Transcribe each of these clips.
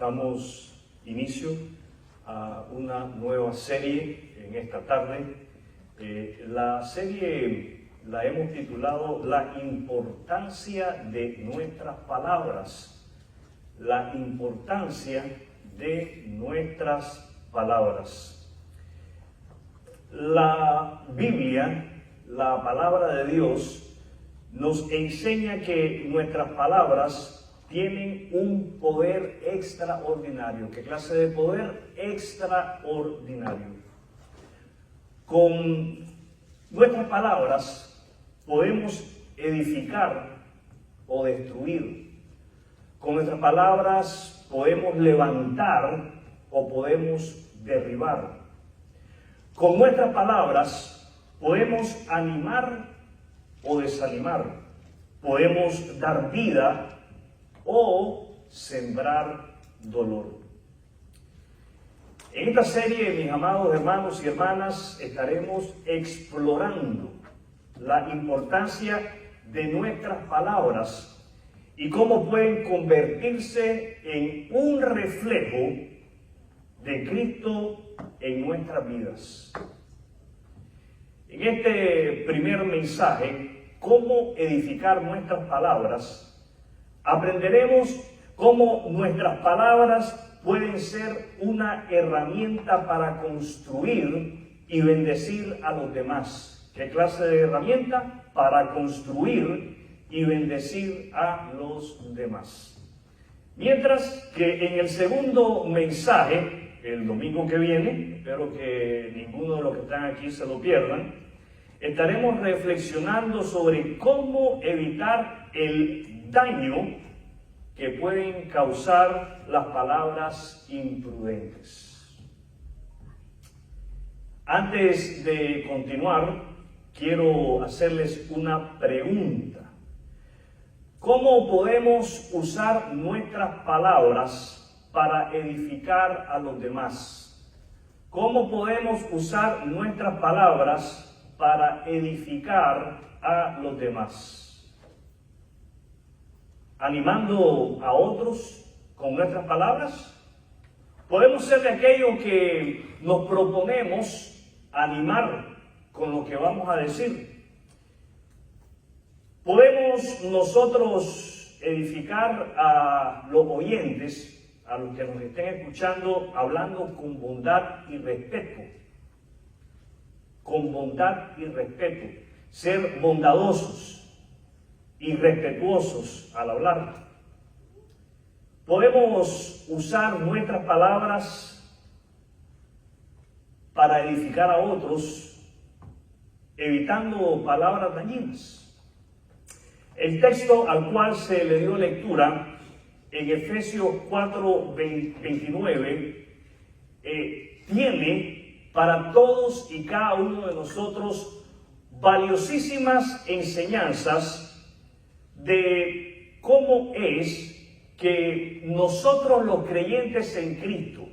Damos inicio a una nueva serie en esta tarde. La serie la hemos titulado La importancia de nuestras palabras. La importancia de nuestras palabras. La Biblia, la palabra de Dios, nos enseña que nuestras palabras tienen un poder extraordinario. ¿Qué clase de poder? Extraordinario. Con nuestras palabras podemos edificar o destruir. Con nuestras palabras podemos levantar o podemos derribar. Con nuestras palabras podemos animar o desanimar. Podemos dar vida o sembrar dolor. En esta serie, mis amados hermanos y hermanas, estaremos explorando la importancia de nuestras palabras y cómo pueden convertirse en un reflejo de Cristo en nuestras vidas. En este primer mensaje, cómo edificar nuestras palabras, aprenderemos cómo nuestras palabras pueden ser una herramienta para construir y bendecir a los demás. ¿Qué clase de herramienta? Para construir y bendecir a los demás. Mientras que en el segundo mensaje, el domingo que viene, espero que ninguno de los que están aquí se lo pierdan, estaremos reflexionando sobre cómo evitar el daño que pueden causar las palabras imprudentes. Antes de continuar, quiero hacerles una pregunta. ¿Cómo podemos usar nuestras palabras para edificar a los demás? ¿Cómo podemos usar nuestras palabras para edificar a los demás? Animando a otros con nuestras palabras. Podemos ser de aquellos que nos proponemos animar con lo que vamos a decir. Podemos nosotros edificar a los oyentes, a los que nos estén escuchando, hablando con bondad y respeto. Con bondad y respeto. Ser bondadosos y respetuosos al hablar. Podemos usar nuestras palabras para edificar a otros, evitando palabras dañinas. El texto al cual se le dio lectura en Efesios 4:29 tiene para todos y cada uno de nosotros valiosísimas enseñanzas de cómo es que nosotros los creyentes en Cristo,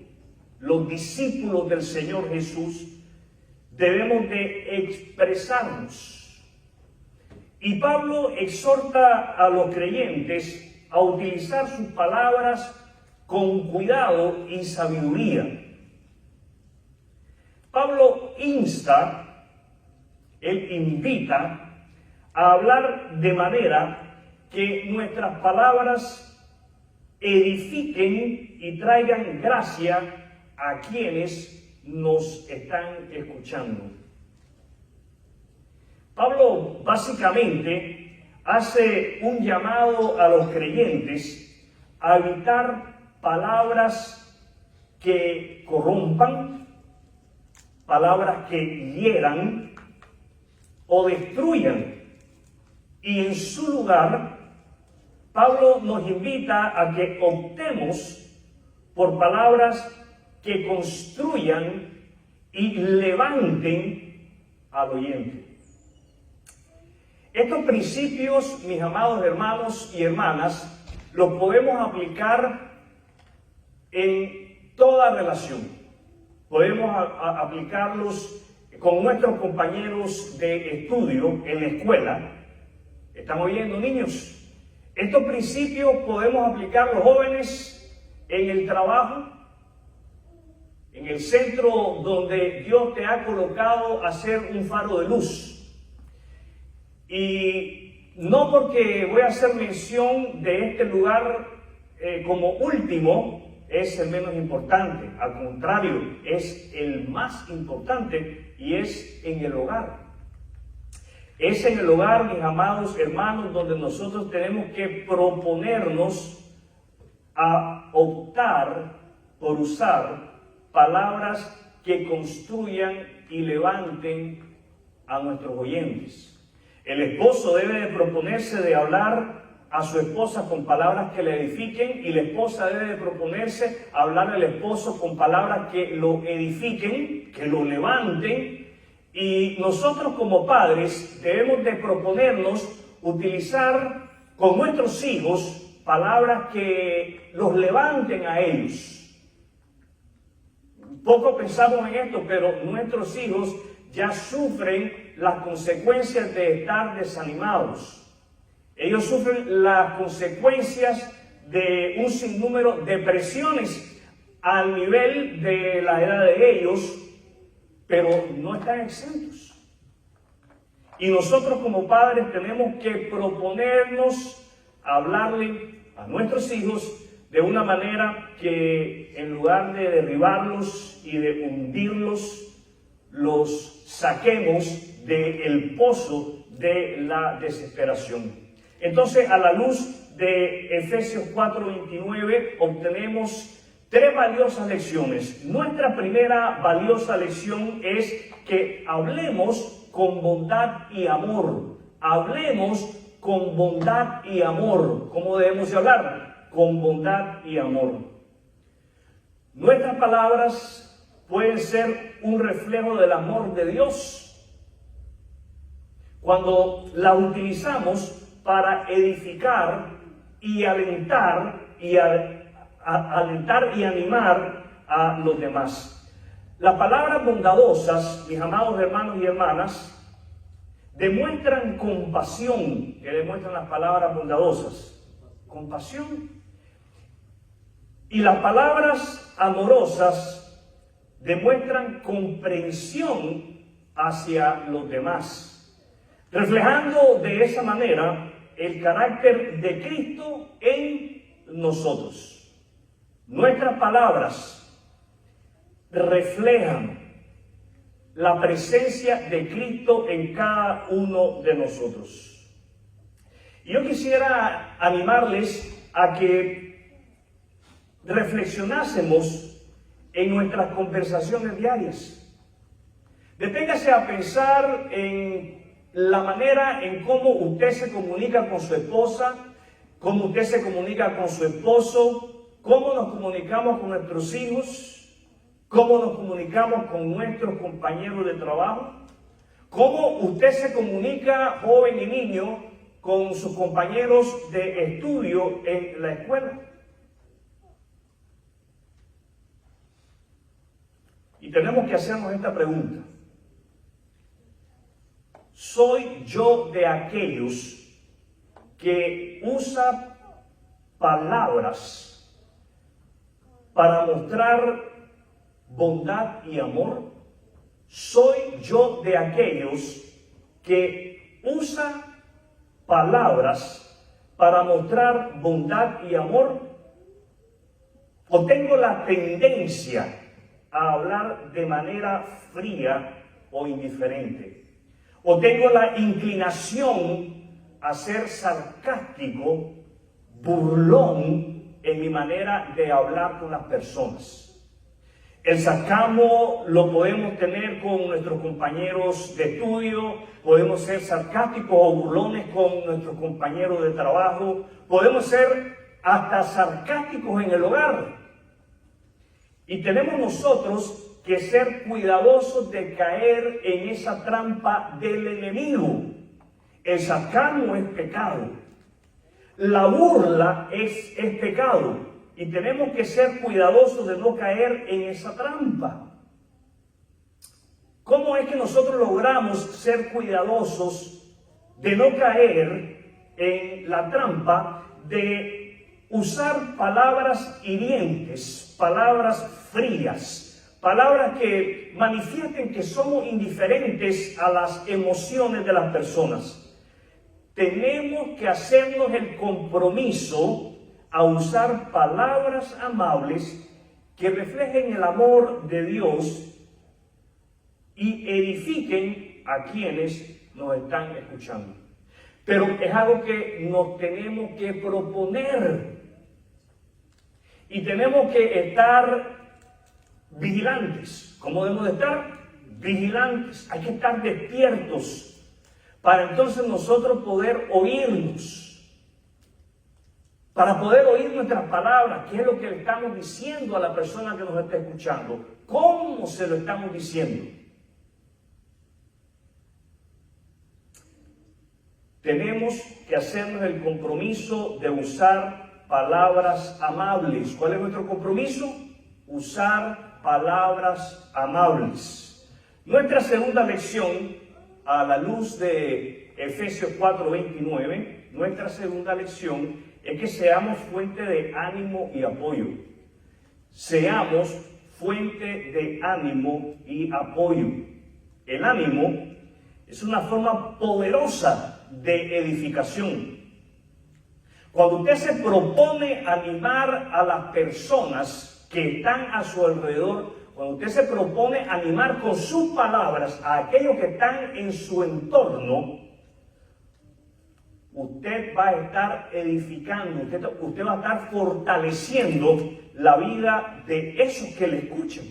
los discípulos del Señor Jesús, debemos de expresarnos. Y Pablo exhorta a los creyentes a utilizar sus palabras con cuidado y sabiduría. Pablo insta, él invita a hablar de manera que nuestras palabras edifiquen y traigan gracia a quienes nos están escuchando. Pablo básicamente hace un llamado a los creyentes a evitar palabras que corrompan, palabras que hieran o destruyan. Y en su lugar, Pablo nos invita a que optemos por palabras que construyan y levanten al oyente. Estos principios, mis amados hermanos y hermanas, los podemos aplicar en toda relación. Podemos aplicarlos con nuestros compañeros de estudio en la escuela. ¿Están oyendo, niños? Estos principios podemos aplicar los jóvenes en el trabajo, en el centro donde Dios te ha colocado a ser un faro de luz. Y no porque voy a hacer mención de este lugar como último, es el menos importante. Al contrario, es el más importante y es en el hogar. Es en el hogar, mis amados hermanos, donde nosotros tenemos que proponernos a optar por usar palabras que construyan y levanten a nuestros oyentes. El esposo debe de proponerse de hablar a su esposa con palabras que le edifiquen, y la esposa debe de proponerse a hablar al esposo con palabras que lo edifiquen, que lo levanten. Y nosotros como padres debemos de proponernos utilizar con nuestros hijos palabras que los levanten a ellos. Poco pensamos en esto, pero nuestros hijos ya sufren las consecuencias de estar desanimados. Ellos sufren las consecuencias de un sinnúmero de presiones al nivel de la edad de ellos, pero no están exentos. Y nosotros como padres tenemos que proponernos a hablarle a nuestros hijos de una manera que, en lugar de derribarlos y de hundirlos, los saquemos del pozo de la desesperación. Entonces, a la luz de Efesios 4:29, obtenemos tres valiosas lecciones. Nuestra primera valiosa lección es que hablemos con bondad y amor. Hablemos con bondad y amor. ¿Cómo debemos de hablar? Con bondad y amor. Nuestras palabras pueden ser un reflejo del amor de Dios. Cuando las utilizamos para edificar y alentar y animar a los demás. Las palabras bondadosas, mis amados hermanos y hermanas, demuestran compasión. ¿Qué demuestran las palabras bondadosas? Compasión. Y las palabras amorosas demuestran comprensión hacia los demás, reflejando de esa manera el carácter de Cristo en nosotros. Nuestras palabras reflejan la presencia de Cristo en cada uno de nosotros. Y yo quisiera animarles a que reflexionásemos en nuestras conversaciones diarias. Deténgase a pensar en la manera en cómo usted se comunica con su esposa, cómo usted se comunica con su esposo, cómo nos comunicamos con nuestros hijos, cómo nos comunicamos con nuestros compañeros de trabajo, cómo usted se comunica, joven y niño, con sus compañeros de estudio en la escuela. Y tenemos que hacernos esta pregunta. ¿Soy yo de aquellos que usa palabras para mostrar bondad y amor? ¿Soy yo de aquellos que usa palabras para mostrar bondad y amor? ¿O tengo la tendencia a hablar de manera fría o indiferente? ¿O tengo la inclinación a ser sarcástico, burlón en mi manera de hablar con las personas? El sarcasmo lo podemos tener con nuestros compañeros de estudio, podemos ser sarcásticos o burlones con nuestros compañeros de trabajo, podemos ser hasta sarcásticos en el hogar. Y tenemos nosotros que ser cuidadosos de caer en esa trampa del enemigo. El sarcasmo es pecado. La burla es pecado. Y tenemos que ser cuidadosos de no caer en esa trampa. ¿Cómo es que nosotros logramos ser cuidadosos de no caer en la trampa de usar palabras hirientes, palabras frías, palabras que manifiesten que somos indiferentes a las emociones de las personas. Tenemos que hacernos el compromiso a usar palabras amables que reflejen el amor de Dios y edifiquen a quienes nos están escuchando. Pero es algo que nos tenemos que proponer y tenemos que estar vigilantes. ¿Cómo debemos de estar? Vigilantes. Hay que estar despiertos para entonces nosotros poder oírnos. Para poder oír nuestras palabras, qué es lo que le estamos diciendo a la persona que nos está escuchando, cómo se lo estamos diciendo. Tenemos que hacernos el compromiso de usar palabras amables. ¿Cuál es nuestro compromiso? Usar palabras amables. Nuestra segunda lección, a la luz de Efesios 4:29, nuestra segunda lección es que seamos fuente de ánimo y apoyo. Seamos fuente de ánimo y apoyo. El ánimo es una forma poderosa de edificación. Cuando usted se propone animar a las personas que están a su alrededor, cuando usted se propone animar con sus palabras a aquellos que están en su entorno, usted va a estar edificando, usted va a estar fortaleciendo la vida de esos que le escuchan.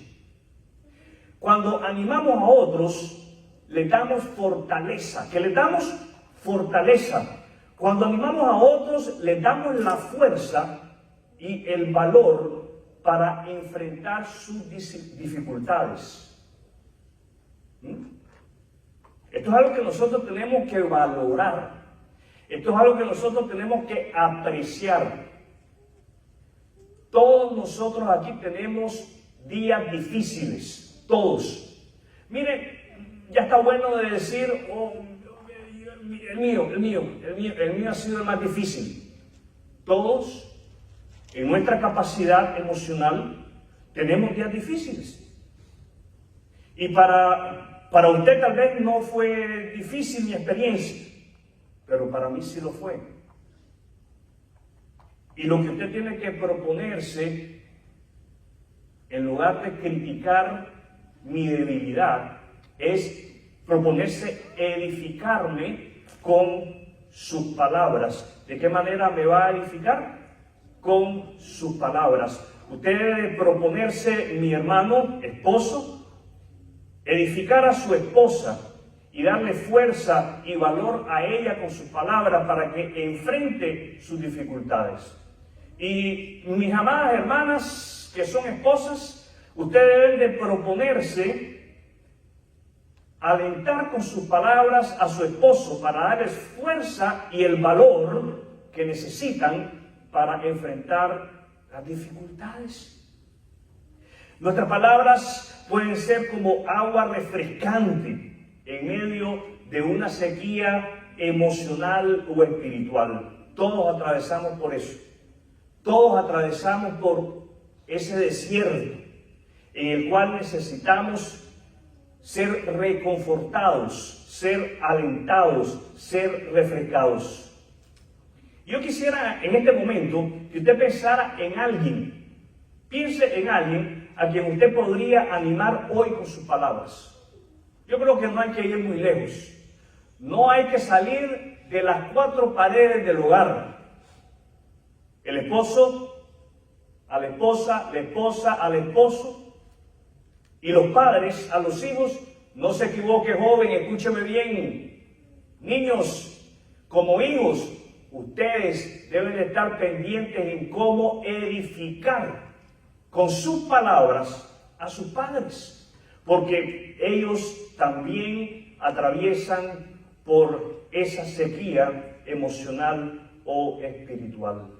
Cuando animamos a otros, le damos fortaleza. ¿Qué le damos? Fortaleza. Cuando animamos a otros, le damos la fuerza y el valor para enfrentar sus dificultades. Esto es algo que nosotros tenemos que valorar. Esto es algo que nosotros tenemos que apreciar. Todos nosotros aquí tenemos días difíciles, todos. Miren, ya está bueno de decir, oh, el mío ha sido el más difícil. Todos, en nuestra capacidad emocional, tenemos días difíciles. Y para usted tal vez no fue difícil mi experiencia, pero para mí sí lo fue. Y lo que usted tiene que proponerse, en lugar de criticar mi debilidad, es proponerse edificarme con sus palabras. ¿De qué manera me va a edificar? Con sus palabras. Usted debe proponerse, mi hermano, esposo, edificar a su esposa y darle fuerza y valor a ella con sus palabras para que enfrente sus dificultades. Y mis amadas hermanas que son esposas, ustedes deben de proponerse alentar con sus palabras a su esposo para darles fuerza y el valor que necesitan para enfrentar las dificultades. Nuestras palabras pueden ser como agua refrescante en medio de una sequía emocional o espiritual. Todos atravesamos por eso. Todos atravesamos por ese desierto en el cual necesitamos ser reconfortados, ser alentados, ser refrescados. Yo quisiera en este momento que usted pensara en alguien. Piense en alguien a quien usted podría animar hoy con sus palabras. Yo creo que no hay que ir muy lejos. No hay que salir de las cuatro paredes del hogar. El esposo a la esposa al esposo y los padres a los hijos. No se equivoque, joven, escúcheme bien. Niños, como hijos, ustedes deben de estar pendientes en cómo edificar con sus palabras a sus padres, porque ellos también atraviesan por esa sequía emocional o espiritual.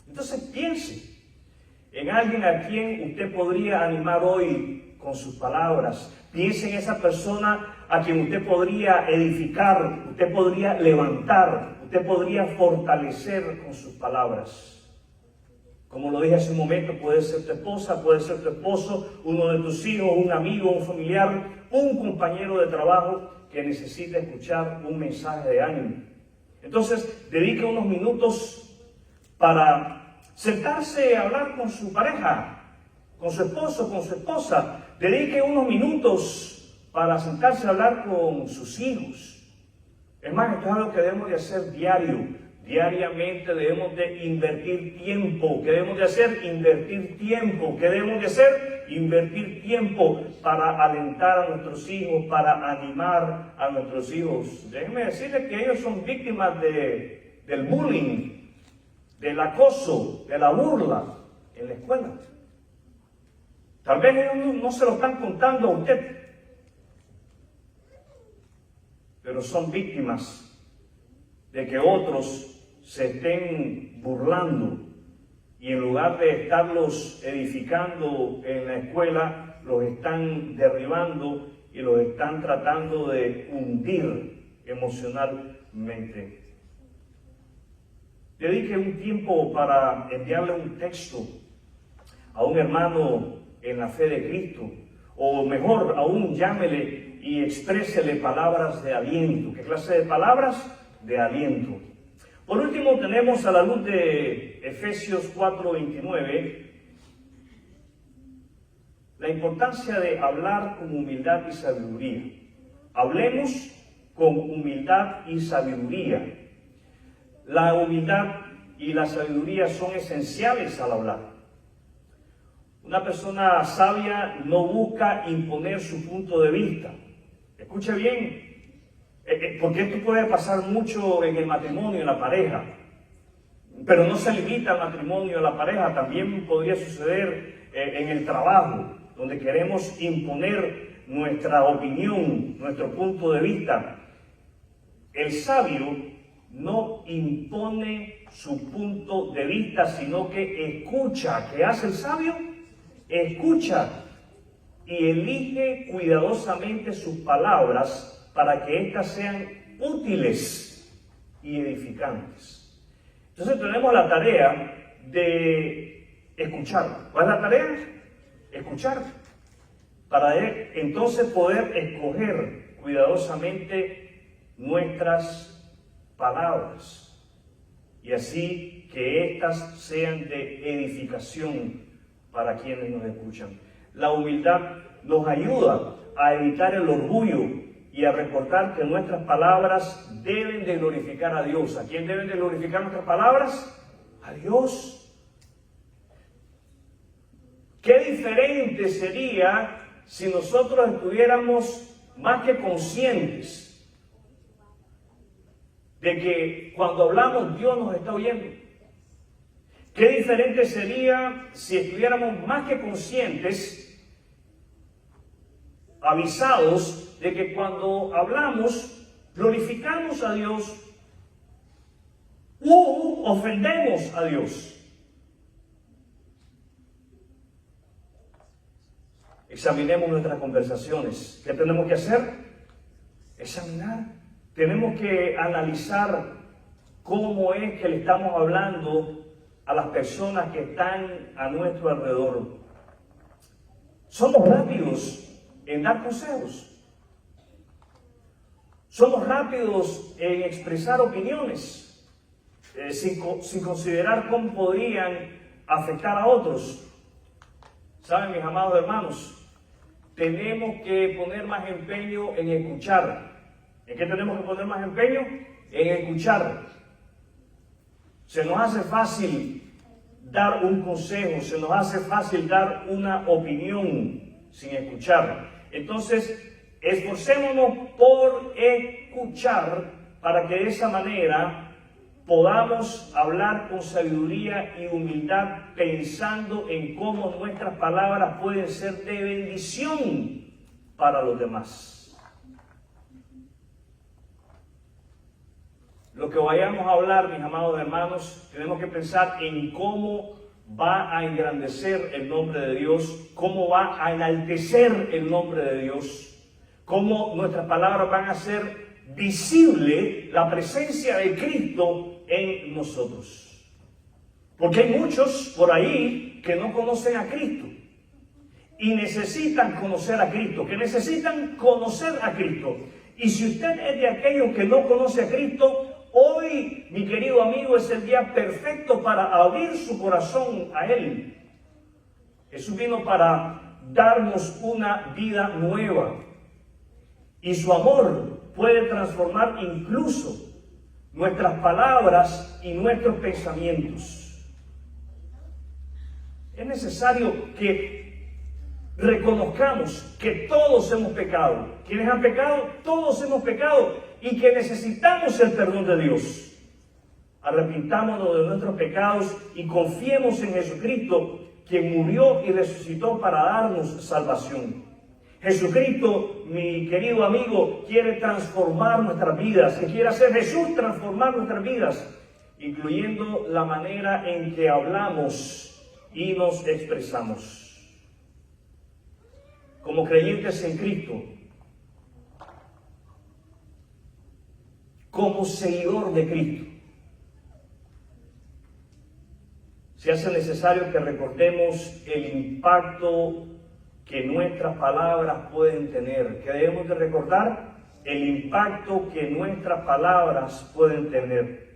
Entonces piense en alguien a quien usted podría animar hoy con sus palabras. Piense en esa persona a quien usted podría edificar, usted podría levantar, usted podría fortalecer con sus palabras. Como lo dije hace un momento, puede ser tu esposa, puede ser tu esposo, uno de tus hijos, un amigo, un familiar, un compañero de trabajo que necesita escuchar un mensaje de ánimo. Entonces, dedique unos minutos para sentarse a hablar con su pareja, con su esposo, con su esposa. Dedique unos minutos para sentarse a hablar con sus hijos. Es más, esto es algo que debemos de hacer diario. Diariamente debemos de invertir tiempo. ¿Qué debemos de hacer? Invertir tiempo. ¿Qué debemos de hacer? Invertir tiempo para alentar a nuestros hijos, para animar a nuestros hijos. Déjenme decirles que ellos son víctimas del bullying, del acoso, de la burla en la escuela. Tal vez ellos no se lo están contando a usted, pero son víctimas de que otros se estén burlando y en lugar de estarlos edificando en la escuela, los están derribando y los están tratando de hundir emocionalmente. Dedique un tiempo para enviarle un texto a un hermano en la fe de Cristo, o mejor aún, llámele y exprésele palabras de aliento. ¿Qué clase de palabras? De aliento. Por último, tenemos a la luz de Efesios 4:29 la importancia de hablar con humildad y sabiduría. Hablemos con humildad y sabiduría. La humildad y la sabiduría son esenciales al hablar. Una persona sabia no busca imponer su punto de vista. Escuche bien. Porque esto puede pasar mucho en el matrimonio, en la pareja, pero no se limita al matrimonio, a la pareja, también podría suceder en el trabajo, donde queremos imponer nuestra opinión, nuestro punto de vista. El sabio no impone su punto de vista, sino que escucha. ¿Qué hace el sabio? Escucha y elige cuidadosamente sus palabras para que éstas sean útiles y edificantes. Entonces tenemos la tarea de escuchar. ¿Cuál es la tarea? Escuchar. Para entonces poder escoger cuidadosamente nuestras palabras y así que éstas sean de edificación para quienes nos escuchan. La humildad nos ayuda a evitar el orgullo y a recordar que nuestras palabras deben de glorificar a Dios. ¿A quién deben de glorificar nuestras palabras? A Dios. Qué diferente sería si nosotros estuviéramos más que conscientes de que cuando hablamos Dios nos está oyendo. Qué diferente sería si estuviéramos más que conscientes, avisados de que cuando hablamos, glorificamos a Dios u ofendemos a Dios. Examinemos nuestras conversaciones. ¿Qué tenemos que hacer? Examinar. Tenemos que analizar cómo es que le estamos hablando a las personas que están a nuestro alrededor. Somos rápidos en dar consejos. Somos rápidos en expresar opiniones sin considerar cómo podrían afectar a otros. ¿Saben, mis amados hermanos? Tenemos que poner más empeño en escuchar. ¿En qué tenemos que poner más empeño? En escuchar. Se nos hace fácil dar un consejo, se nos hace fácil dar una opinión sin escuchar. Entonces, esforcémonos por escuchar para que de esa manera podamos hablar con sabiduría y humildad, pensando en cómo nuestras palabras pueden ser de bendición para los demás. Lo que vayamos a hablar, mis amados hermanos, tenemos que pensar en cómo va a engrandecer el nombre de Dios, cómo va a enaltecer el nombre de Dios, cómo nuestras palabras van a ser visible la presencia de Cristo en nosotros. Porque hay muchos por ahí que no conocen a Cristo y necesitan conocer a Cristo, que necesitan conocer a Cristo. Y si usted es de aquellos que no conoce a Cristo, hoy, mi querido amigo, es el día perfecto para abrir su corazón a Él. Jesús vino para darnos una vida nueva. Y su amor puede transformar incluso nuestras palabras y nuestros pensamientos. Es necesario que reconozcamos que todos hemos pecado. Quienes han pecado, todos hemos pecado y que necesitamos el perdón de Dios. Arrepintámonos de nuestros pecados y confiemos en Jesucristo, quien murió y resucitó para darnos salvación. Jesucristo, mi querido amigo, quiere transformar nuestras vidas, que quiere hacer Jesús transformar nuestras vidas, incluyendo la manera en que hablamos y nos expresamos. Como creyentes en Cristo, como seguidor de Cristo, se hace necesario que recordemos el impacto que nuestras palabras pueden tener, que debemos de recordar el impacto que nuestras palabras pueden tener.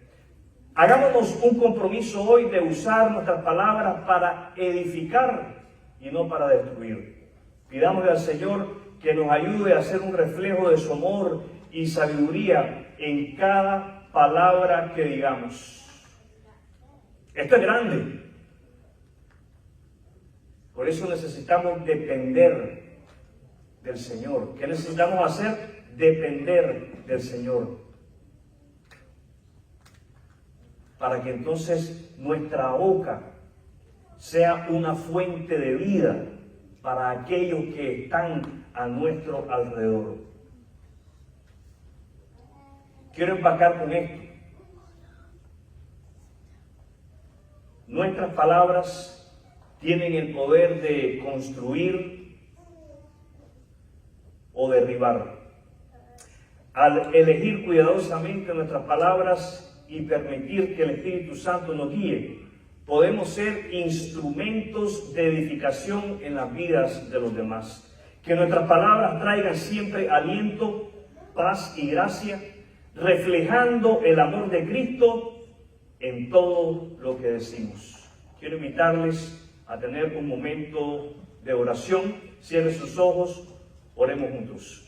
Hagámonos un compromiso hoy de usar nuestras palabras para edificar y no para destruir. Pidámosle al Señor que nos ayude a ser un reflejo de su amor y sabiduría en cada palabra que digamos. Esto es grande. Por eso necesitamos depender del Señor. ¿Qué necesitamos hacer? Depender del Señor. Para que entonces nuestra boca sea una fuente de vida para aquellos que están a nuestro alrededor. Quiero empacar con esto. Nuestras palabras tienen el poder de construir o derribar. Al elegir cuidadosamente nuestras palabras y permitir que el Espíritu Santo nos guíe, podemos ser instrumentos de edificación en las vidas de los demás. Que nuestras palabras traigan siempre aliento, paz y gracia, reflejando el amor de Cristo en todo lo que decimos. Quiero invitarles a tener un momento de oración. Cierre sus ojos, oremos juntos.